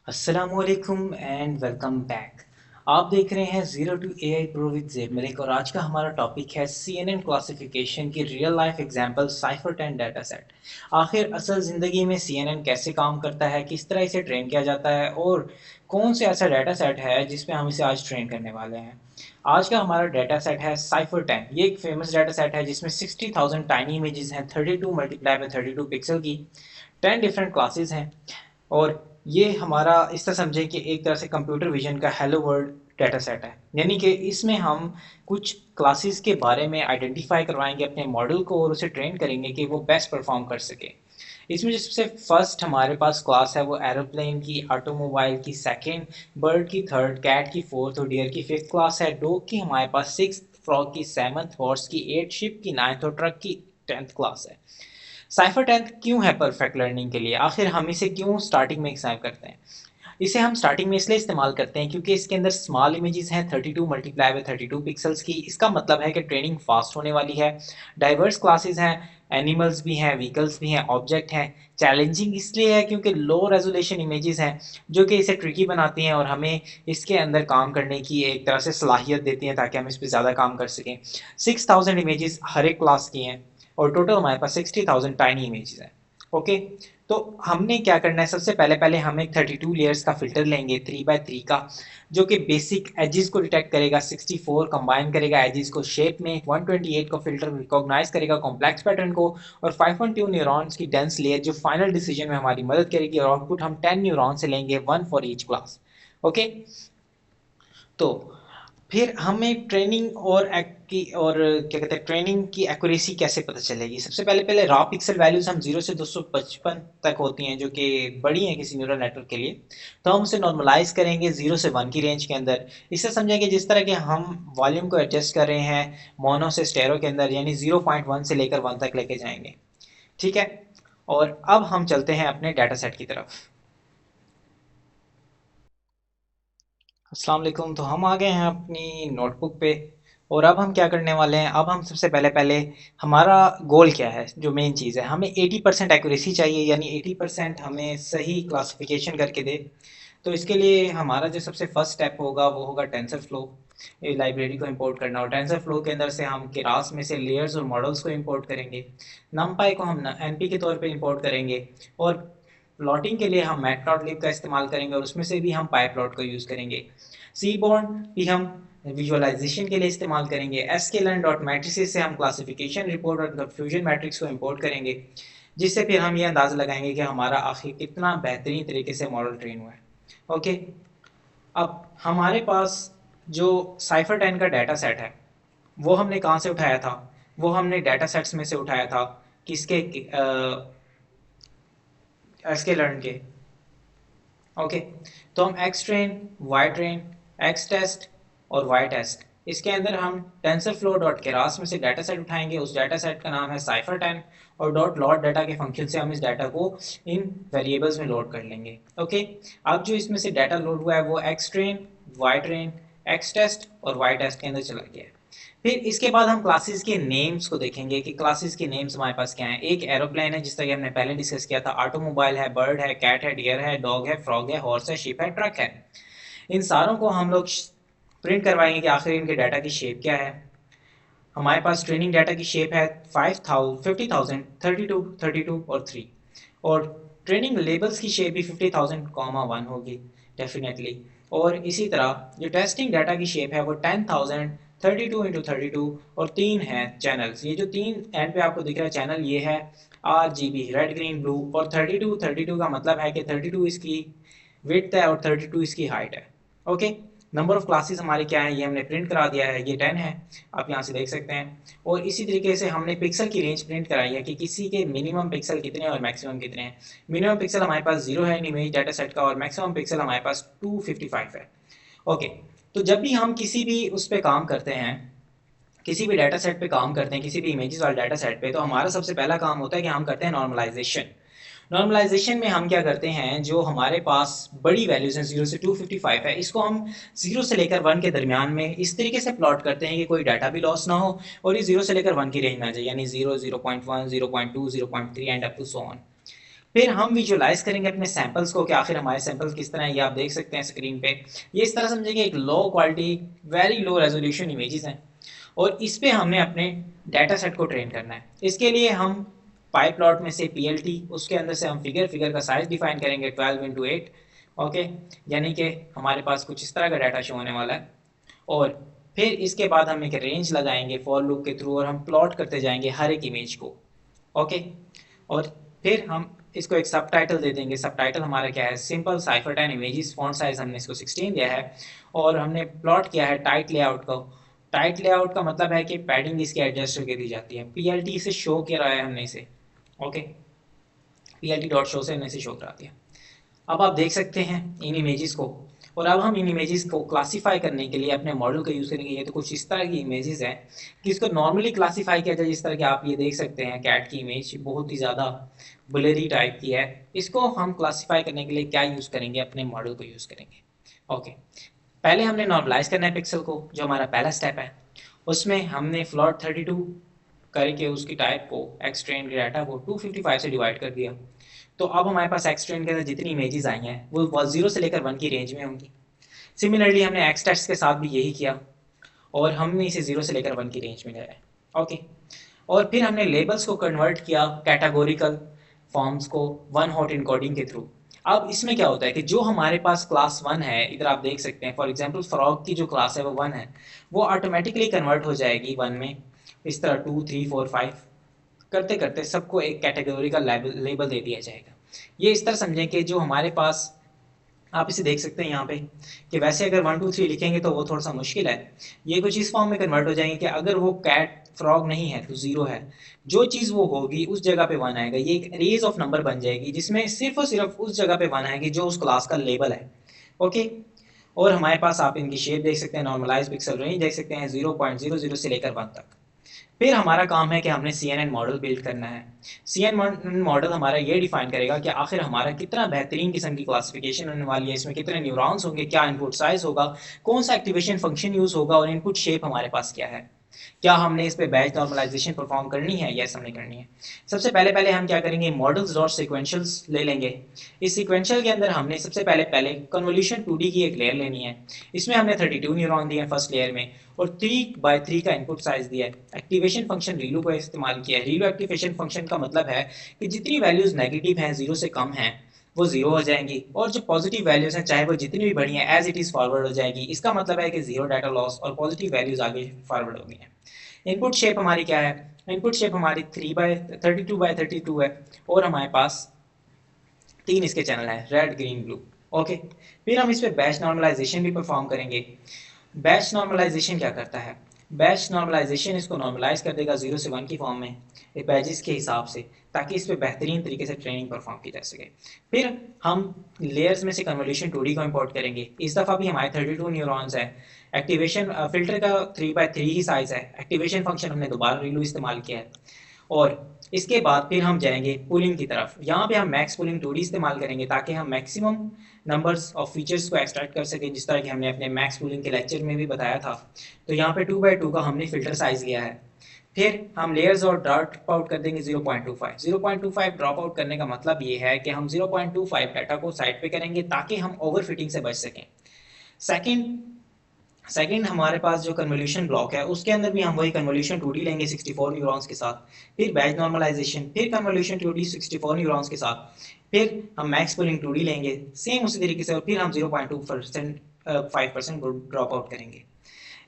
अस्सलामुअलैकुम and welcome back. आप देख रहे हैं zero to AI pro with Z Malik और आज का हमारा टॉपिक है सीएनएन क्लासिफिकेशन की real life example CIFAR 10 data set. आखिर असल ज़िंदगी में सीएनएन कैसे काम करता है, किस तरह इसे ट्रेन किया जाता है और कौन से ऐसा डाटा सेट है जिसमें हम इसे आज ट्रेन करने वाले हैं। आज का हमारा डाटा सेट है साइफर 10। ये एक फेमस डाटा सेट है जिसमें 60,000 टाइनी इमेजेस हैं 32 मल्टीप्लाई बाय 32 पिक्सल की। 10 डिफरेंट क्लासेस हैं और ये हमारा इस तरह समझें कि एक तरह से कंप्यूटर विजन का हेलो वर्ल्ड डाटा सेट है। यानी कि इसमें हम कुछ क्लासेस के बारे में आइडेंटिफाई करवाएंगे अपने मॉडल को और उसे ट्रेन करेंगे कि वो बेस्ट परफॉर्म कर सके। इसमें जो सबसे फर्स्ट हमारे पास क्लास है वो एरोप्लेन की, ऑटोमोबाइल की सेकंड, बर्ड की थर्ड, कैट की फोर्थ और डियर की फिफ्थ क्लास है। डॉग की हमारे पास सिक्स, फ्रॉग की सेवंथ, हॉर्स की एट, शिप की नाइन्थ और ट्रक की 10th क्लास है। साइफर 10 क्यों है परफेक्ट लर्निंग के लिए? आखिर हम इसे क्यों स्टार्टिंग में इस्तेमाल करते हैं? इसे हम स्टार्टिंग में इसलिए इस्तेमाल करते हैं क्योंकि इसके अंदर स्मॉल इमेजेस हैं 32 मल्टीप्लाई बाय 32 पिक्सल्स की। इसका मतलब है कि ट्रेनिंग फास्ट होने वाली है। डाइवर्स क्लासेस हैं, एनिमल्स भी हैं, व्हीकल्स भी हैं, ऑब्जेक्ट हैं। चैलेंजिंग इसलिए है क्योंकि लो रेजोल्यूशन इमेजेस हैं जो कि इसे ट्रिकी बनाती हैं और हमें इसके अंदर काम करने की एक तरह से सलाहियत देती हैं ताकि हम इस पर ज़्यादा काम कर सकें। 6000 इमेजेस हर एक क्लास की हैं और टोटल हमारे पास 60,000 टाइनी इमेजेस हैं। ओके, तो हमने क्या करना है, सबसे पहले पहले हम एक 32 लेयर्स का फिल्टर लेंगे 3x3 का, जो कि बेसिक एजेस को डिटेक्ट करेगा, 64 कंबाइन करेगा एजेस को शेप में, 128 को फिल्टर रिकॉग्नाइज करेगा कॉम्प्लेक्स पैटर्न को और 5.2 न्यूरॉन्स की डेंस लेयर जो फाइनल डिसीजन में हमारी मदद करेगी और आउटपुट हम 10 न्यूरॉन से लेंगे, one for each class. Okay, तो फिर हमें ट्रेनिंग और क्या कहते हैं ट्रेनिंग की एक्यूरेसी कैसे पता चलेगी? सबसे पहले पहले रॉ पिक्सल वैल्यूज हम 0 से 255 तक होती हैं जो कि बड़ी हैं किसी न्यूरल नेटवर्क के लिए। तो हम उसे नॉर्मलाइज करेंगे 0 से 1 की रेंज के अंदर। इससे समझेंगे जिस तरह के हम वॉल्यूम को एडजस्ट कर रहे हैं मोनो से स्टेरो के अंदर, यानी 0.1 से लेकर 1 तक लेके जाएंगे। ठीक है, और अब हम चलते हैं अपने डाटा सेट की तरफ। अस्सलाम वालेकुम। तो हम आ गए हैं अपनी नोटबुक पे और अब हम क्या करने वाले हैं, अब हम सबसे पहले पहले हमारा गोल क्या है, जो मेन चीज़ है, हमें 80% एक्यूरेसी चाहिए, यानी 80% हमें सही क्लासिफिकेशन करके दे। तो इसके लिए हमारा जो सबसे फर्स्ट स्टेप होगा वो होगा टेंसर फ्लो लाइब्रेरी को इंपोर्ट करना। और टेंसर फ्लो के अंदर से हम केरास में से लेयर्स और मॉडल्स को इंपोर्ट करेंगे। नमपाई को हम एनपी के तौर पे इंपोर्ट करेंगे और प्लॉटिंग के लिए हम मैटप्लॉटलिब का इस्तेमाल करेंगे और उसमें से भी हम पाईप्लॉट का यूज़ करेंगे। सीबॉर्न भी हम विजुअलाइजेशन के लिए इस्तेमाल करेंगे। एसकेलन डॉट मैट्रिसेस से हम क्लासिफिकेशन रिपोर्ट और कंफ्यूजन मैट्रिक्स को इंपोर्ट करेंगे, जिससे फिर हम ये अंदाज़ा लगाएंगे कि हमारा आखिर कितना बेहतरीन तरीके से मॉडल ट्रेन हुआ है। ओके, अब हमारे पास जो साइफर 10 का डाटा सेट है वो हमने कहाँ से उठाया था? वो हमने डाटा सेट्स में से उठाया था, किसके? एसकेलन के। ओके, तो हम X train, Y train, X test और वाई टेस्ट, इसके अंदर हम टेंसर फ्लो डॉट केरास में से डाटा सेट उठाएंगे। उस डाटा सेट का नाम है साइफर 10 और डॉट लॉट डाटा के फंक्शन से हम इस डाटा को इन वेरिएबल्स में लोड कर लेंगे। ओके, अब जो इसमें से डाटा लोड हुआ है वो X train, Y train, X test और वाई टेस्ट के अंदर चला गया है। फिर इसके बाद हम क्लासेस के नेम्स को देखेंगे कि क्लासेस के नेम्स हमारे पास क्या हैं। एक एरोप्लेन है, जिस तरह कि हमने पहले डिस्कस किया था, ऑटोमोबाइल है, बर्ड है, कैट है, डियर है, डॉग है, फ्रॉग है, हॉर्स है, शिप है, ट्रक है। इन सारों को हम लोग प्रिंट करवाएंगे कि आखिर इनके डाटा की शेप क्या है। हमारे पास ट्रेनिंग डाटा की शेप है 5,000, 50,000, 32, 32 और 3। और ट्रेनिंग लेबल्स की शेप भी 50,000 कॉमा 1 होगी डेफिनेटली। और इसी तरह जो टेस्टिंग डाटा की शेप है वो 10,000, 32 इंटू 32 और तीन है चैनल्स। ये जो तीन एंड पे आपको दिख रहा है चैनल, ये है RGB, रेड ग्रीन ब्लू। और 32 का मतलब है कि 32 इसकी विड्थ है और 32 इसकी हाइट है। ओके, नंबर ऑफ क्लासेस हमारे क्या है ये हमने प्रिंट करा दिया है, ये 10 है, आप यहाँ से देख सकते हैं। और इसी तरीके से हमने पिक्सल की रेंज प्रिंट कराई है कि किसी के मिनिमम पिक्सल कितने और मैक्सिमम कितने हैं। मिनिमम पिक्सल हमारे पास 0 है इमेज डाटा सेट का और मैक्सिमम पिक्सल हमारे पास 255 है। ओके, तो जब भी हम किसी भी उस पर काम करते हैं, किसी भी डाटा सेट पे काम करते हैं, किसी भी इमेजेस वाले डाटा सेट पे, तो हमारा सबसे पहला काम होता है कि हम करते हैं नॉर्मलाइजेशन। नॉर्मलाइजेशन में हम क्या करते हैं, जो हमारे पास बड़ी वैल्यूज हैं 0 से 255 है, इसको हम 0 से लेकर 1 के दरमियान में इस तरीके से प्लॉट करते हैं कि कोई डाटा भी लॉस ना हो और ये 0 से लेकर 1 की रेंज में आ जाए, यानी 0, 0.1, 0.2, 0.3 and up to so on. फिर हम विजुलाइज करेंगे अपने सैंपल्स को कि आखिर हमारे सैंपल्स किस तरह है, ये आप देख सकते हैं स्क्रीन पे। ये इस तरह समझेंगे, एक low quality very low resolution images हैं और इस पे हमने अपने डाटा सेट को ट्रेन करना है। इसके लिए हम पाई प्लॉट में से पीएलटी, उसके अंदर से हम फिगर फिगर का साइज डिफाइन करेंगे 12x8। ओके, यानी कि हमारे पास कुछ इस तरह का डाटा शो होने वाला है। और फिर इसके बाद हम एक रेंज लगाएंगे फॉर लूप के थ्रू और हम प्लॉट करते जाएंगे हर एक इमेज को। ओके, और फिर हम इसको एक सब टाइटल दे देंगे। सब टाइटल हमारा क्या है, simple cipher 10 images, font size हमने इसको 16 दिया है और हमने प्लॉट किया है टाइट लेआउट को। टाइट लेआउट का मतलब है कि पैडिंग इसकी एडजस्ट करके दी जाती है। पीएलटी से शो किया है हमने इसे। ओके, पीएलटी डॉट शो से हमने इसे शो करा दिया। अब आप देख सकते हैं इन इमेजेस को। और अब हम इन इमेजेस को क्लासीफाई करने के लिए अपने मॉडल का यूज़ करेंगे। ये तो कुछ इस तरह की इमेजेस हैं कि इसको नॉर्मली क्लासीफाई किया जाए, जिस तरह के आप ये देख सकते हैं कैट की इमेज बहुत ही ज़्यादा ब्लरी टाइप की है। इसको हम क्लासीफाई करने के लिए क्या यूज़ करेंगे, अपने मॉडल को यूज़ करेंगे। ओके, पहले हमने नॉर्मलाइज करना है पिक्सल को, जो हमारा पहला स्टेप है। उसमें हमने फ्लोट 32 करके उसकी टाइप को एक्सट्रेन के डाटा को 255 से डिवाइड कर दिया। तो अब हमारे पास एक्सट्रेन के अंदर जितनी इमेजेस आई हैं वो 0 से लेकर 1 की रेंज में होंगी। सिमिलरली हमने एक्स टेस्ट के साथ भी यही किया और हमने इसे 0 से लेकर 1 की रेंज में लाया। ओके, और फिर हमने लेबल्स को कन्वर्ट किया कैटेगोरिकल फॉर्म्स को वन हॉट इनकोडिंग के थ्रू। अब इसमें क्या होता है कि जो हमारे पास क्लास 1 है, इधर आप देख सकते हैं फॉर एग्जांपल फ्रॉग की जो क्लास है वो 1 है, वो ऑटोमेटिकली कन्वर्ट हो जाएगी 1 में। इस तरह 2 3 4 5 करते करते सबको एक कैटेगरी का लेबल दे दिया जाएगा। ये इस तरह समझें कि जो हमारे पास, आप इसे देख सकते हैं यहाँ पे कि वैसे अगर 1 2 3 लिखेंगे तो वो थोड़ा सा मुश्किल है। ये कुछ इस फॉर्म में कन्वर्ट हो जाएंगे कि अगर वो कैट फ्रॉग नहीं है तो 0 है, जो चीज़ वो होगी उस जगह पे 1 आएगा। ये एक रेज ऑफ नंबर बन जाएगी जिसमें सिर्फ और सिर्फ उस जगह पे 1 आएगी जो उस क्लास का लेबल है। ओके, और हमारे पास आप इनकी शेप देख सकते हैं, नॉर्मलाइज पिक्सल रेंज देख सकते हैं 0.00 से लेकर 1 तक। फिर हमारा काम है कि हमने C N N model build करना है। सी एन एन मॉडल हमारा ये डिफाइन करेगा कि आखिर हमारा कितना बेहतरीन किस्म की क्लासिफिकेशन होने वाली है, इसमें कितने न्यूरॉन्स होंगे, क्या इनपुट साइज होगा, कौन सा एक्टिवेशन फंक्शन यूज होगा और इनपुट शेप हमारे पास क्या है। क्या हमने इस पे बैच नॉर्मलाइजेशन परफॉर्म करनी है, यस हमने करनी है। सबसे पहले पहले हम क्या करेंगे, मॉडल्स डॉट सिक्वेंशियल्स ले लेंगे। इस सिक्वेंशियल के अंदर हमने सबसे पहले पहले कन्वोल्यूशन 2D की एक लेयर लेनी है। इसमें हमने 32 न्यूरॉन दिए हैं फर्स्ट लेयर में और 3x3 का इनपुट साइज दिया है। एक्टिवेशन फंक्शन रीलू का इस्तेमाल किया है। रीलू एक्टिवेशन फंक्शन का मतलब है कि जितनी वैल्यूज नेगेटिव हैं, 0 से कम हैं, वो 0 हो जाएंगी और जो पॉजिटिव वैल्यूज हैं चाहे वो जितनी भी बड़ी हैं एज इट इज फॉरवर्ड हो जाएगी। इसका मतलब है कि 0 डाटा लॉस और पॉजिटिव वैल्यूज आगे फॉरवर्ड हो गई हैं। इनपुट शेप हमारी क्या है, इनपुट शेप हमारी 32x32 है और हमारे पास 3 इसके चैनल हैं, रेड ग्रीन ब्लू। ओके, फिर हम इस पे बैच नॉर्मलाइजेशन भी परफॉर्म करेंगे। बैच नॉर्मलाइजेशन क्या करता है, बैच नॉर्मलाइजेशन इसको नॉर्मलाइज कर देगा 0 से 1 की फॉर्म में बैचेस के हिसाब से, ताकि इस पे बेहतरीन तरीके से ट्रेनिंग परफॉर्म की जा सके। फिर हम लेयर्स में से कन्वोल्यूशन 2D को इंपोर्ट करेंगे। इस दफ़ा भी हमारे 32 न्यूरॉन्स है। एक्टिवेशन फिल्टर का 3x3 ही साइज है। एक्टिवेशन फंक्शन हमने दोबारा रीलू इस्तेमाल किया है। और इसके बाद फिर हम जाएंगे पुलिंग की तरफ। यहाँ पे हम मैक्स पुलिंग 2D इस्तेमाल करेंगे ताकि हम मैक्सिमम नंबर्स ऑफ फीचर्स को एक्सट्रैक्ट कर सकें, जिस तरह कि हमने अपने मैक्स पुलिंग के लेक्चर में भी बताया था। तो यहाँ पे 2x2 का हमने फिल्टर साइज लिया है। फिर हम लेयर्स और ड्रॉप आउट कर देंगे 0.25। 0.25 ड्रॉप आउट करने का मतलब ये है कि हम 0.25 डाटा को साइड पे करेंगे ताकि हम ओवरफिटिंग से बच सकें। सेकंड सेकंड हमारे पास जो कन्वोल्यूशन ब्लॉक है उसके अंदर भी हम वही कन्वोल्यूशन 2D लेंगे 64 न्यूरॉन्स के साथ। फिर बैच नॉर्मलाइजेशन, फिर कन्वोल्यूशन 2D 64 न्यूरॉन्स के साथ। फिर हम मैक्स पुलिंग 2D लेंगे सेम उसी तरीके से और फिर हम 0.2% 5% ड्रॉप आउट करेंगे।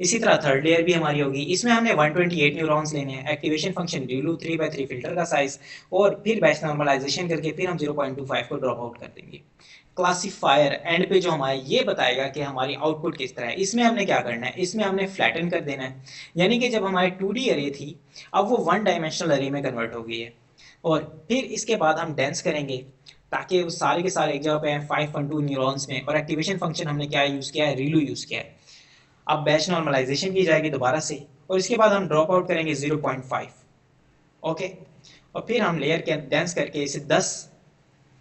इसी तरह थर्ड लेयर भी हमारी होगी। इसमें हमने 128 न्यूरॉन्स लेने हैं। एक्टिवेशन फंक्शन रीलू 3x3 फिल्टर का साइज और फिर बैच नॉर्मलाइजेशन करके फिर हम 0.25 को ड्रॉप आउट कर देंगे। क्लासीफायर एंड पे जो हमारा ये बताएगा कि हमारी आउटपुट किस तरह है। इसमें हमने क्या करना है, इसमें हमने फ्लैटन कर देना है। यानी कि जब हमारी 2D अरे थी अब वो 1 डायमेंशनल अरे में कन्वर्ट हो गई है। और फिर इसके बाद हम डेंस करेंगे ताकि वो सारे के सारे एक जगह पे हैं 512 न्यूरॉन्स में। और एक्टिवेशन फंक्शन हमने क्या यूज़ किया है, रीलू यूज़ किया है। अब बैच नॉर्मलाइजेशन की जाएगी दोबारा से और इसके बाद हम ड्रॉप आउट करेंगे 0.5। ओके, और फिर हम लेयर के डेंस करके इसे 10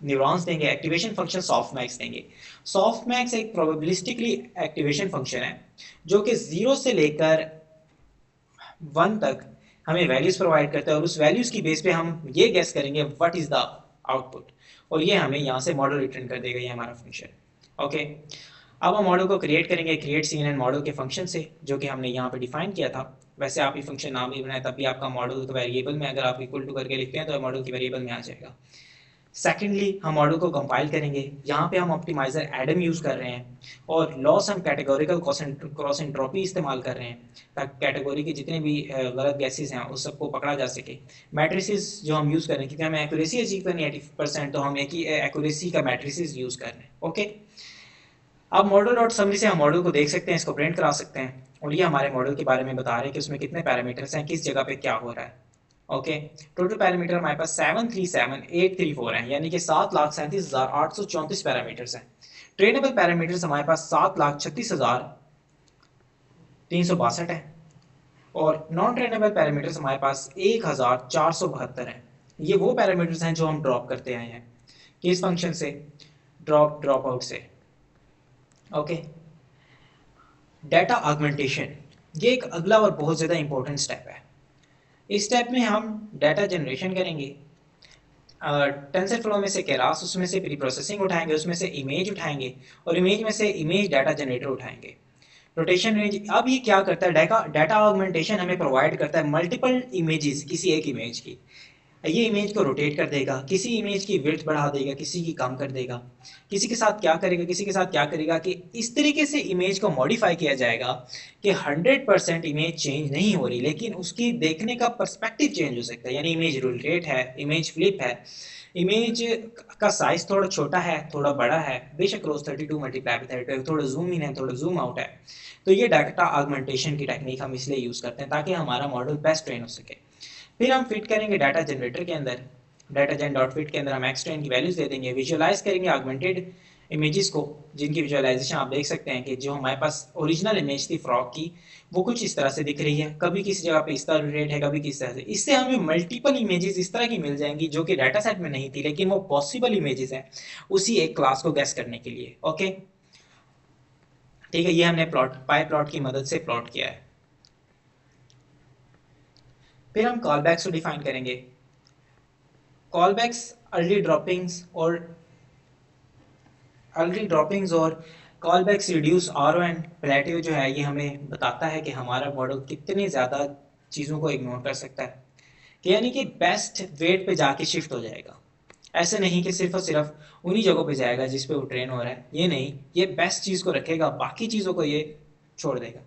न्यूरॉन्स देंगे। एक्टिवेशन फंक्शन सॉफ्ट मैक्स देंगे। सॉफ्ट मैक्स एक प्रोबेबिलिस्टिकली एक्टिवेशन फंक्शन है जो कि 0 से लेकर 1 तक हमें वैल्यूज प्रोवाइड करता है और उस वैल्यूज की बेस पे हम ये गेस करेंगे व्हाट इज द आउटपुट, और ये हमें यहाँ से मॉडल रिटर्न कर देगा, ये हमारा फंक्शन। ओके, अब हम मॉडल को क्रिएट करेंगे create C N N model के फंक्शन से, जो कि हमने यहाँ पे डिफाइन किया था। वैसे आप ये फंक्शन नाम भी बनाए तब भी आपका मॉडल को वेरिएबल में अगर आप इक्वल टू करके लिखते हैं तो मॉडल की वेरिएबल में आ जाएगा। सेकेंडली हम मॉडल को कंपाइल करेंगे, यहाँ पे हम ऑप्टिमाइजर एडम यूज़ कर रहे हैं और लॉस हम कैटेगोरिकल क्रॉस एंट्रोपी इस्तेमाल कर रहे हैं ताकि कैटेगरी के जितने भी गलत गैसेस हैं उस सबको पकड़ा जा सके। मैट्रिसेस जो हम यूज़ कर रहे हैं क्योंकि हमें एक्यूरेसी अचीव करनी है 80%, तो हम एक ही एक्यूरेसी का मैट्रिसेस यूज़ कर रहे हैं। ओके, अब मॉडल डॉट समरी से हम मॉडल को देख सकते हैं, इसको प्रिंट करा सकते हैं, और ये हमारे मॉडल के बारे में बता रहे हैं कि उसमें कितने पैरामीटर्स हैं, किस जगह पे क्या हो रहा है। ओके, टोटल पैरामीटर हमारे पास 737,834 हैं, यानी कि 7,37,834 पैरामीटर्स हैं। ट्रेनेबल पैरामीटर्स हमारे पास 7,36,362 है, और नॉन ट्रेनेबल पैरामीटर्स हमारे पास 1,472 हैं। ये वो पैरामीटर्स हैं जो हम ड्रॉप करते आए हैं किस फंक्शन से, ड्रॉप आउट से। ओके, डाटा ऑगमेंटेशन, ये एक अगला और बहुत ज़्यादा इंपॉर्टेंट स्टेप है। इस स्टेप में हम डाटा जनरेशन करेंगे, टेंसर फ्लो में से केरास, उसमें से प्री प्रोसेसिंग उठाएंगे, उसमें से इमेज उठाएंगे, और इमेज में से इमेज डाटा जनरेटर उठाएंगे। रोटेशन रेंज, अब ये क्या करता है, डाटा ऑगमेंटेशन हमें प्रोवाइड करता है मल्टीपल इमेजेस किसी एक इमेज की। ये इमेज को रोटेट कर देगा, किसी इमेज की विड्थ बढ़ा देगा, किसी की कम कर देगा, किसी के साथ क्या करेगा, किसी के साथ क्या करेगा, कि इस तरीके से इमेज को मॉडिफाई किया जाएगा कि 100% इमेज चेंज नहीं हो रही, लेकिन उसकी देखने का पर्सपेक्टिव चेंज हो सकता है। यानी इमेज रोटेट है, इमेज फ्लिप है, इमेज का साइज थोड़ा छोटा है, थोड़ा बड़ा है, बेशक रोज 32 मल्टीप्लाई बाय 32, थोड़ा जूम इन है, थोड़ा जूम आउट है। तो ये डाटा ऑगमेंटेशन की टेक्निक हम इसलिए यूज़ करते हैं ताकि हमारा मॉडल बेस्ट ट्रेन हो सके। फिर हम फिट करेंगे डाटा जनरेटर के अंदर, डाटा जन डॉट फिट के अंदर हम एक्स ट्रेन की वैल्यूज दे देंगे, विजुअलाइज करेंगे ऑगमेंटेड इमेजेस को, जिनकी विजुअलाइजेशन आप देख सकते हैं कि जो हमारे पास ओरिजिनल इमेज थी फ्रॉक की वो कुछ इस तरह से दिख रही है, कभी किसी जगह पे इस तरह रेट है, कभी किस तरह से। इससे हमें मल्टीपल इमेजेस इस तरह की मिल जाएंगी जो कि डाटा सेट में नहीं थी, लेकिन वो पॉसिबल इमेजेस हैं उसी एक क्लास को गैस करने के लिए। ओके, ठीक है, ये हमने प्लॉट पाई प्लॉट की मदद से प्लॉट किया है। फिर हम कॉलबैक्स को डिफाइन करेंगे। कॉलबैक्स अर्ली ड्रॉपिंग्स और कॉलबैक्स रिड्यूस आर एंड प्लेटिव जो है, ये हमें बताता है कि हमारा मॉडल कितनी ज़्यादा चीज़ों को इग्नोर कर सकता है, कि यानी कि बेस्ट वेट पे जाके शिफ्ट हो जाएगा। ऐसे नहीं कि सिर्फ और सिर्फ उन्हीं जगहों पे जाएगा जिस पे वो ट्रेन हो रहा है, ये नहीं, ये बेस्ट चीज़ को रखेगा, बाकी चीज़ों को ये छोड़ देगा।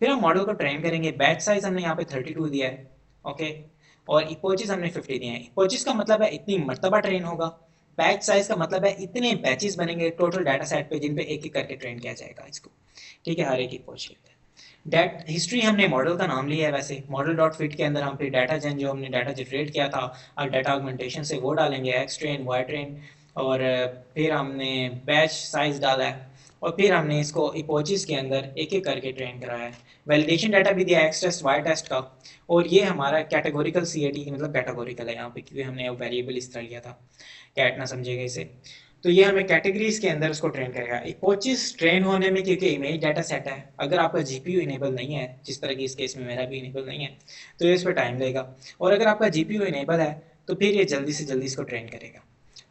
फिर हम मॉडल को ट्रेन करेंगे। बैच साइज हमने यहाँ पे 32 दिया है। ओके, और इपोचिस हमने 50 दिए हैं। इपोचिस का मतलब है इतनी मर्तबा ट्रेन होगा, बैच साइज का मतलब है इतने बैचेस बनेंगे टोटल डाटा सेट पे जिन पे एक एक करके ट्रेन किया जाएगा इसको। ठीक है, हर एक इपोच लेते हैं। डेट हिस्ट्री हमने मॉडल का नाम लिया है, वैसे मॉडल डॉट फिट के अंदर हम फिर डाटा जन जो हमने डाटा जनरेट किया था और डाटा ऑगमेंटेशन से वो डालेंगे, एक्स ट्रेन, वाई ट्रेन, और फिर हमने बैच साइज डाला है, और फिर हमने इसको इपोचिस के अंदर एक एक करके ट्रेन कराया है। वैलिडेशन डाटा भी दिया एक्स टेस्ट वाई टेस्ट का, और ये हमारा कैटेगोरिकल सी ए टी, मतलब कैटेगोरिकल है यहाँ पे क्योंकि हमने वेरिएबल इस तरह लिया था, कैट ना समझेगा इसे। तो ये हमें कैटेगरीज के अंदर उसको ट्रेन करेगा। इपोचिस ट्रेन होने में क्योंकि इमेज डाटा सेट है, अगर आपका जीपीयू इनेबल नहीं है, जिस तरह की इस केस में मेरा भी इनेबल नहीं है, तो ये इस पर टाइम लेगा, और अगर आपका जीपीयू इनेबल है तो फिर ये जल्दी से जल्दी इसको ट्रेन करेगा।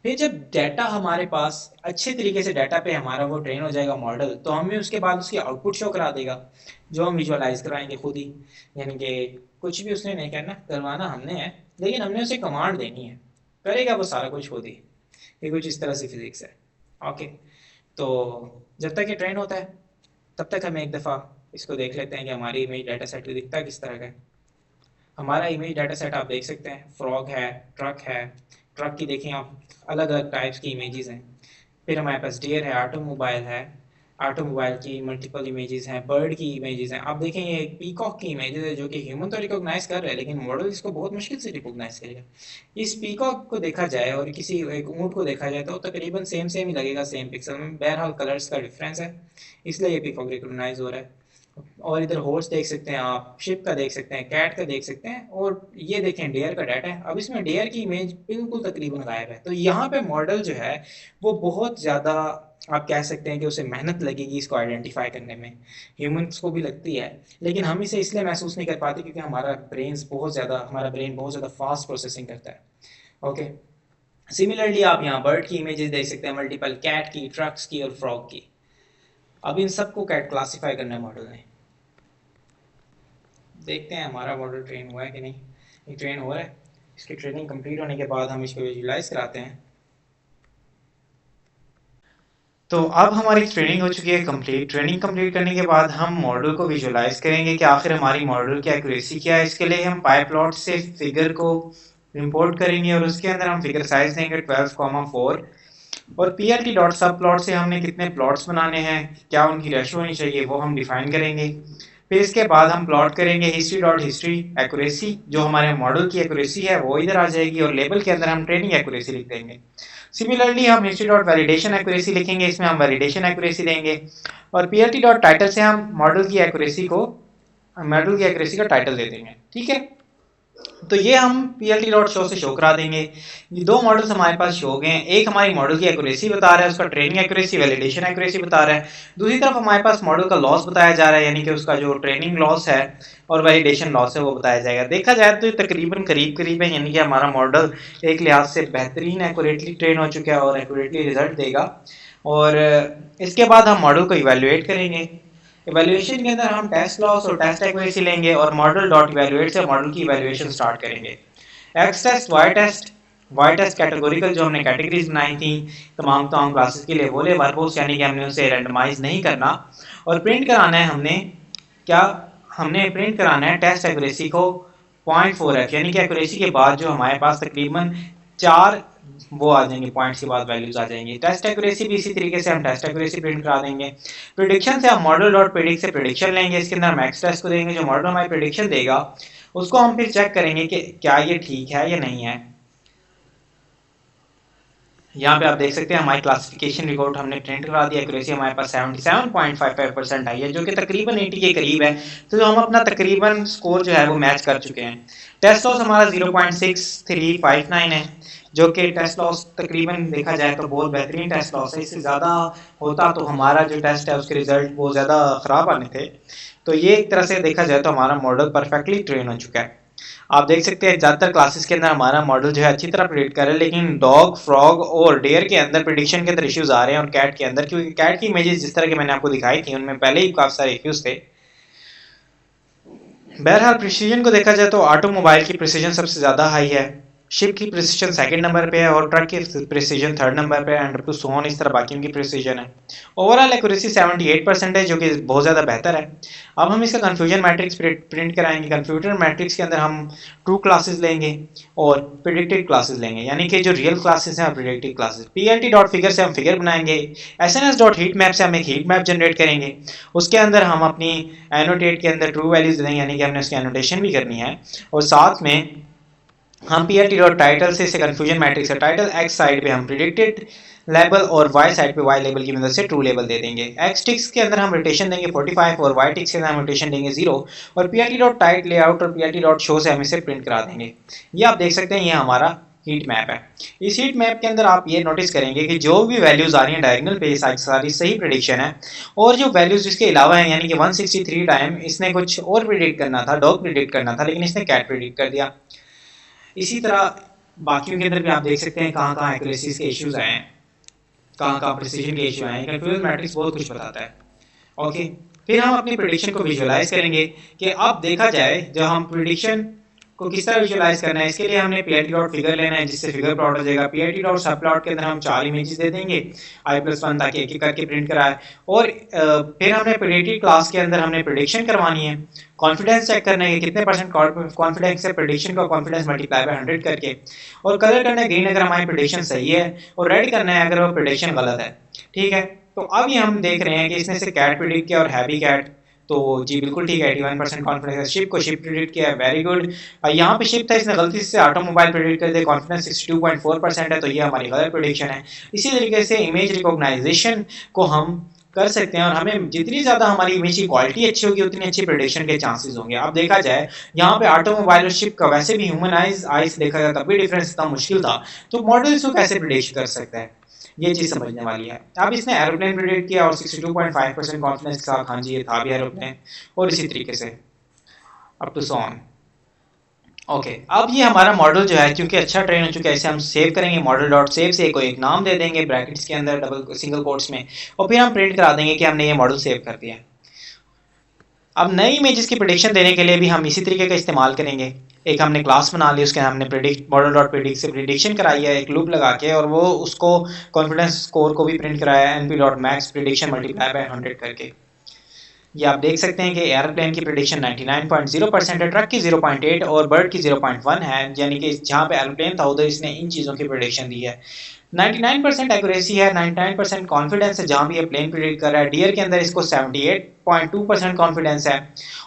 फिर जब डाटा हमारे पास अच्छे तरीके से डाटा पे हमारा वो ट्रेन हो जाएगा मॉडल, तो हमें उसके बाद उसकी आउटपुट शो करा देगा जो हम विजुअलाइज कराएंगे खुद ही। यानी कि कुछ भी उसने नहीं करना, करवाना हमने है, लेकिन हमने उसे कमांड देनी है, करेगा वो सारा कुछ खुद ही। ये कुछ इस तरह से फिजिक्स है। ओके, तो जब तक ये ट्रेन होता है तब तक हम एक दफ़ा इसको देख लेते हैं कि हमारी इमेज डाटा सेट दिखता किस तरह का है। हमारा इमेज डाटा सेट आप देख सकते हैं, फ्रॉग है, ट्रक है, ट्रक की देखें आप अलग अलग टाइप्स की इमेजेस हैं। फिर हमारे पास डियर है, ऑटोमोबाइल है, ऑटोमोबाइल की मल्टीपल इमेजेस हैं, बर्ड की इमेजेस हैं। आप देखें ये एक पीकॉक की इमेजेस है जो कि ह्यूमन तो रिकॉग्नाइज कर रहा है, लेकिन मॉडल इसको बहुत मुश्किल से रिकॉग्नाइज करेगा। इस पीकॉक को देखा जाए और किसी एक ऊँट को देखा जाए तो तकरीबन सेम सेम ही लगेगा, सेम पिक्सल में, बहरहाल कलर्स का डिफरेंस है, इसलिए ये पीकॉक रिकॉग्नाइज हो रहा है। और इधर हॉर्स देख सकते हैं आप, शिप का देख सकते हैं, कैट का देख सकते हैं, और ये देखें डेयर का डाटा है। अब इसमें डेयर की इमेज बिल्कुल तकरीबन गायब है, तो यहाँ पे मॉडल जो है वो बहुत ज़्यादा, आप कह सकते हैं कि उसे मेहनत लगेगी इसको आइडेंटिफाई करने में, ह्यूमंस को भी लगती है, लेकिन हम इसे इसलिए महसूस नहीं कर पाते क्योंकि हमारा ब्रेन बहुत ज़्यादा फास्ट प्रोसेसिंग करता है। ओके, सिमिलरली आप यहाँ बर्ड की इमेजेस देख सकते हैं, मल्टीपल कैट की, ट्रक्स की और फ्रॉग की। अब इन सबको कैट क्लासीफाई करना है मॉडल ने। देखते हैं हमारा मॉडल ट्रेन हुआ है कि नहीं। ये ट्रेन हो रहा है। इसकी ट्रेनिंग कंप्लीट होने के बाद हम इसको विजुलाइज कराते हैं। तो अब हमारी ट्रेनिंग हो चुकी है कंप्लीट। ट्रेनिंग कंप्लीट करने के बाद हम मॉडल को विजुलाइज करेंगे कि आखिर हमारी मॉडल की एक्यूरेसी क्या है। इसके लिए हम पाई प्लॉट से फिगर को इंपोर्ट करेंगे और उसके अंदर हम फिगर साइज देंगे 12,4 और पीएलटी डॉट सब प्लॉट से हमने कितने प्लॉट्स बनाने हैं, क्या उनकी रेशो होनी चाहिए, वो हम डिफाइन करेंगे। फिर इसके बाद हम प्लॉट करेंगे हिस्ट्री डॉट हिस्ट्री एक्यूरेसी, जो हमारे मॉडल की एक्यूरेसी है वो इधर आ जाएगी और लेबल के अंदर हम ट्रेनिंग एक्यूरेसी लिख देंगे। सिमिलरली हम हिस्ट्री डॉट वैलिडेशन एक्यूरेसी लिखेंगे, इसमें हम वैलिडेशन एक्यूरेसी देंगे और पीएलटी डॉट टाइटल से हम मॉडल की एक्यूरेसी का टाइटल दे देंगे। ठीक है, तो ये हम पीएलटी डॉट शो से शो करा देंगे। ये दो मॉडल्स हमारे पास शो हो गए हैं। एक हमारी मॉडल की एक्यूरेसी बता रहा है, उसका ट्रेनिंग एक्यूरेसी वैलिडेशन एक्यूरेसी बता रहा है। दूसरी तरफ हमारे पास मॉडल का लॉस बताया जा रहा है, यानी कि उसका जो ट्रेनिंग लॉस है और वैलिडेशन लॉस है वो बताया जाएगा। देखा जाए तो ये तकरीबन करीब करीब है, यानी कि हमारा मॉडल एक लिहाज से बेहतरीन एक्यूरेटली ट्रेन हो चुका है और एक्यूरेटली रिजल्ट देगा। और इसके बाद हम मॉडल को इवेल्युएट करेंगे। इवैल्यूएशन के अंदर हम टेस्ट लॉस और टेस्ट एक्यूरेसी लेंगे और मॉडल डॉट इवैल्यूएट से मॉडल की इवैल्यूएशन स्टार्ट करेंगे। X test, Y test categorical जो हमने कैटेगरीज बनाई थी तमाम क्लासेस के लिए, वो ले वर्बोस, यानी कि हमने उसे रैंडमाइज नहीं करना। और प्रिंट कराना है हमने क्या, हमने प्रिंट कराना है टेस्ट एक्यूरेसी को 0.4f, यानी कि एक्यूरेसी के बाद जो हमारे पास तकरीबन 4 वो आ जाएंगे, पॉइंट्स के बाद वैल्यूज आ जाएंगी। टेस्ट एक्यूरेसी भी इसी तरीके से हम टेस्ट एक्यूरेसी प्रिंट करा देंगे। प्रिडिक्शन से हम मॉडल डॉट प्रिडिक्ट से प्रिडिक्शन लेंगे, इसके अंदर हम एक्स टेस्ट को देंगे, जो मॉडल हमारी प्रिडिक्शन देगा उसको हम फिर चेक करेंगे कि क्या ये ठीक है या नहीं है। यहाँ पे आप देख सकते हैं हमारी क्लासिफिकेशन रिपोर्ट हमने प्रिंट करा दी, एक्यूरेसी हमारे पास 77.55% आई है, जो कि तकरीबन 80 के करीब है। तो हम अपना तकरीबन स्कोर जो है वो मैच कर चुके हैं। टेस्ट लॉस हमारा 0.6359 है, जो कि टेस्ट लॉस तकरीबन देखा जाए तो बहुत बेहतरीन टेस्ट लॉस है। इससे ज़्यादा होता तो हमारा जो टेस्ट है उसके रिजल्ट बहुत ज़्यादा ख़राब आने थे। तो ये एक तरह से देखा जाए तो हमारा मॉडल परफेक्टली ट्रेन हो चुका है। आप देख सकते हैं ज़्यादातर क्लासेस के अंदर हमारा मॉडल जो है अच्छी तरह प्रिडिक्ट कर रहा है, लेकिन डॉग, फ्रॉग और डेयर के अंदर प्रिडिक्शन के अंदर इश्यूज आ रहे हैं और कैट के अंदर, क्योंकि कैट की इमेजेस जिस तरह के मैंने आपको दिखाई थी उनमें पहले ही काफ़ी सारे इश्यूज थे। बहरहाल प्रिसीजन को देखा जाए तो ऑटोमोबाइल की प्रिसीजन सबसे ज़्यादा हाई है, शिप की प्रिसीजन सेकंड नंबर पे है और ट्रक की प्रिसीजन थर्ड नंबर पे है, एंड टू सोन इस तरह बाकी की प्रिसीजन है। ओवरऑल एक्यूरेसी 78% है, जो कि बहुत ज़्यादा बेहतर है। अब हम इसका कन्फ्यूजन मैट्रिक्स प्रिंट कराएंगे। कन्फ्यूजन मैट्रिक्स के अंदर हम ट्रू क्लासेस लेंगे और प्रिडिक्टेड क्लासेस लेंगे, यानी कि जो रियल क्लासेस हैं और predicted classes. PLT dot figure से हम फिगर बनाएंगे। एसएनएस डॉट हीट मैप से हम एक हीट मैप जनरेट करेंगे। उसके अंदर हम अपनी एनोटेट के अंदर ट्रू वैल्यूज देंगे, यानी कि हमने उसकी एनोटेशन भी करनी है। और साथ में हम पीएलटी डॉट टाइटल से इसे कन्फ्यूजन मैट्रिक्स है, टाइटल एक्स साइड पे हम प्रिडिक्टेड लेबल और वाई साइड पे वाई लेबल की मदद से ट्रू लेबल दे देंगे। एक्स टिक्स के अंदर हम रोटेशन देंगे 45 और वाई टिक्स के अंदर हम रोटेशन देंगे 0 और पीएलटी डॉट टाइट लेआउट और पीएलटी डॉट शो से हम इसे प्रिंट करा देंगे। ये आप देख सकते हैं, ये हमारा हीट मैप है। इस हीट मैप के अंदर आप ये नोटिस करेंगे कि जो भी वैल्यूज आ रही हैं डायगोनल पे सारी सही प्रिडिक्शन है, और जो वैल्यूज इसके अलावा हैं, यानी कि 163 टाइम इसने कुछ और प्रिडिक्ट करना था, डॉग प्रिडिक्ट करना था, लेकिन इसने कैट प्रिडिक्ट कर दिया। इसी तरह बाकियों के अंदर भी आप देख सकते हैं कहाँ कहाँ एक्यूरेसीज के इश्यूज आए हैं, कहाँ कहाँ प्रिसीजन के इशू आए हैं। कन्फ्यूजन मैट्रिक्स बहुत कुछ बताता है। ओके, फिर हम अपनी प्रिडिक्शन को विजुअलाइज करेंगे कि अब देखा जाए जब हम प्रिडिक्शन को किस तरह विजुअलाइज करना है। इसके लिए हमने पीआईटी डॉट फिगर लेना है, जिससे फिगर प्लॉट हो जाएगा। पीआईटी डॉट सब प्लॉट के अंदर हम 4 इमेजेस दे देंगे i+1, ताकि एक एक करके प्रिंट कराए। और फिर हमने प्रिडिक्टेड क्लास के अंदर हमने प्रिडिक्शन करवानी है, कॉन्फिडेंस चेक करना है कि कितने परसेंट कॉन्फिडेंस है, प्रिडिक्शन का कॉन्फिडेंस मल्टीप्लाई बाय 100 करके। और कलर करना है ग्रीन अगर हमारी प्रिडिक्शन सही है, और रेड करना है अगर वो प्रिडिक्शन गलत है। ठीक है, तो अब ये हम देख रहे हैं कि इसने से कैट प्रिडिक्ट किया और हैवी कैट, तो जी बिल्कुल ठीक है, 81% कॉन्फिडेंस है। शिप को शिप प्रिडिक्ट किया है, वेरी गुड। यहाँ पे शिप था, इसने गलती से ऑटोमोबाइल प्रिडिक्ट कर दिया, कॉन्फिडेंस 62.4% है, तो ये हमारी गलत प्रिडिक्शन है। इसी तरीके से इमेज रिकॉग्नाइजेशन को हम कर सकते हैं, और हमें जितनी ज़्यादा हमारी इमेज की क्वालिटी अच्छी होगी उतनी अच्छी प्रिडिक्शन के चांसेस होंगे। अब देखा जाए यहाँ पे ऑटोमोबाइल और शिप का वैसे भी ह्यूमन आइज देखा जाए तब भी डिफरेंस इतना मुश्किल था, तो मॉडल इसको कैसे प्रिडिक्ट कर सकता है, ये चीज़ समझने वाली है। अब इसने एरोप्लेन प्रिडिक्ट किया और 62.5% कॉन्फिडेंस के साथ, हाँ जी ये था भी एरोप्लेन, और इसी तरीके से up to so on. Okay, अब ये हमारा मॉडल जो है क्योंकि अच्छा ट्रेन हो चुका है, इसे हम सेव करेंगे मॉडल डॉट सेव से, कोई एक नाम दे देंगे ब्रैकेट्स के अंदर डबल सिंगल कोट्स में, और फिर हम प्रिंट करा देंगे कि हमने ये मॉडल सेव कर दिया है। अब नई इमेजेस की प्रेडिक्शन देने के लिए भी हम इसी तरीके का इस्तेमाल करेंगे। एक हमने क्लास बना ली, उसके हमने प्रेडिक्ट मॉडल डॉट प्रेडिक्ट से प्रेडिक्शन कराई है एक लूप लगा के, और वो उसको कॉन्फिडेंस स्कोर को भी प्रिंट कराया है NP dot max prediction multiply by 100 करके। ये आप देख सकते हैं कि एयरप्लेन की प्रेडिक्शन 99.0% है, ट्रक की 0.8 और बर्ड की 0.1 है, यानी कि जहाँ पे एयरप्लेन था उधर इसने इन चीज़ों की प्रेडिक्शन दी है। 99% एक्यूरेसी है, 99% कॉन्फिडेंस है जहाँ भी ये प्लेन प्रेडिक्ट कर रहा है। डियर के अंदर इसको 78.2% कॉन्फिडेंस है,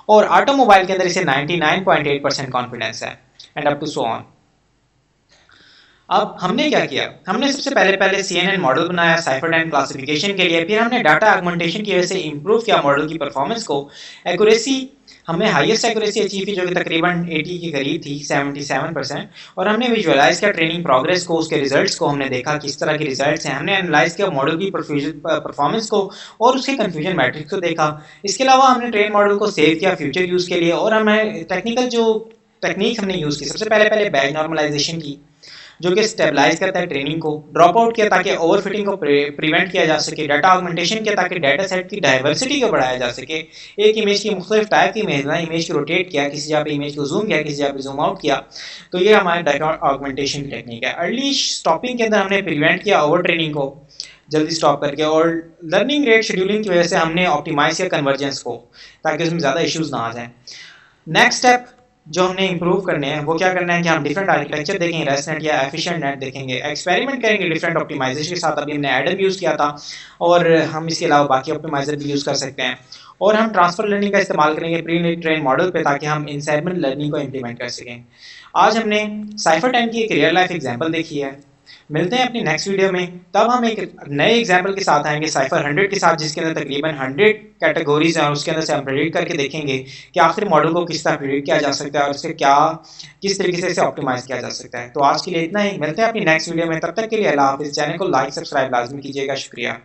और ऑटोमोबाइल के अंदर इसे 99.8% कॉन्फिडेंस है, and up to so on. अब हमने क्या किया, हमने सबसे पहले पहले CNN मॉडल बनाया साइफर क्लासिफिकेशन के लिए, फिर हमने डाटा ऑगमेंटेशन की वजह से इंप्रूव किया मॉडल की परफॉर्मेंस को। एक्यूरेसी हमने हाईएस्ट एक्यूरेसी अचीव की जो कि तकरीबन 80 के करीब थी, 77%, और हमने विजुअलाइज किया ट्रेनिंग प्रोग्रेस को, उसके रिजल्ट्स को हमने देखा किस तरह के रिजल्ट्स हैं, हमने एनालाइज किया मॉडल की परफॉर्मेंस को और उसके कन्फ्यूजन मैट्रिक्स को देखा। इसके अलावा हमने ट्रेन मॉडल को सेव किया फ्यूचर यूज़ के लिए, और हमें टेक्निकल जो टेक्निक हमने यूज़ की, सबसे पहले पहले बैच नॉर्मलाइजेशन की जो कि स्टेबलाइज करता है ट्रेनिंग को, ड्रॉप आउट किया ताकि ओवरफिटिंग को प्रिवेंट किया जा सके, डाटा ऑगमेंटेशन किया ताकि डाटा सेट की डाइवर्सिटी को बढ़ाया जा सके, एक इमेज की मुख्तलिफ टाइप की इमेज को रोटेट किया, किसी जगह पे इमेज को जूम किया, किसी जगह पे जूम आउट किया। तो ये हमारे डाटा ऑगमेंटेशन की टेक्निक है। अर्ली स्टॉपिंग के अंदर हमने प्रिवेंट किया ओवर ट्रेनिंग को जल्दी स्टॉप करके, और लर्निंग रेट शेड्यूलिंग की वजह से हमने ऑप्टिमाइज किया कन्वर्जेंस को ताकि उसमें ज़्यादा इश्यूज ना आ जाए। नेक्स्ट स्टेप जो हमने इंप्रूव करने हैं वो क्या करना है कि हम डिफरेंट आर्किटेक्चर देखेंगे, रेस्टनेट या एफिशिएंट नेट देखेंगे, एक्सपेरिमेंट करेंगे डिफरेंट ऑप्टिमाइजेशन के साथ। अभी हमने एडम यूज़ किया था, और हम इसके अलावा बाकी ऑप्टिमाइजर भी यूज़ कर सकते हैं, और हम ट्रांसफर लर्निंग का इस्तेमाल करेंगे प्री ट्रेन मॉडल पे ताकि हम इंसाइडमेंट लर्निंग को इम्प्लीमेंट कर सकें। आज हमने साइफर टाइम की एक रियल लाइफ एग्जाम्पल देखी है। मिलते हैं अपनी नेक्स्ट वीडियो में, तब हम एक नए एग्जाम्पल के साथ आएंगे साइफर 100 के साथ, जिसके अंदर तकरीबन 100 कैटेगरीज हैं, और उसके अंदर से हम प्रेडिक्ट करके देखेंगे कि आखिर मॉडल को किस तरह प्रेडिक्ट किया जा सकता है और उसे क्या किस तरीके से इसे ऑप्टिमाइज किया जा सकता है। तो आज के लिए इतना ही, मिलते हैं अपनी नेक्स्ट वीडियो में, तब तक के लिए अल्लाह हाफिज़। चैनल को लाइक सब्सक्राइब लाजमी कीजिएगा, शुक्रिया।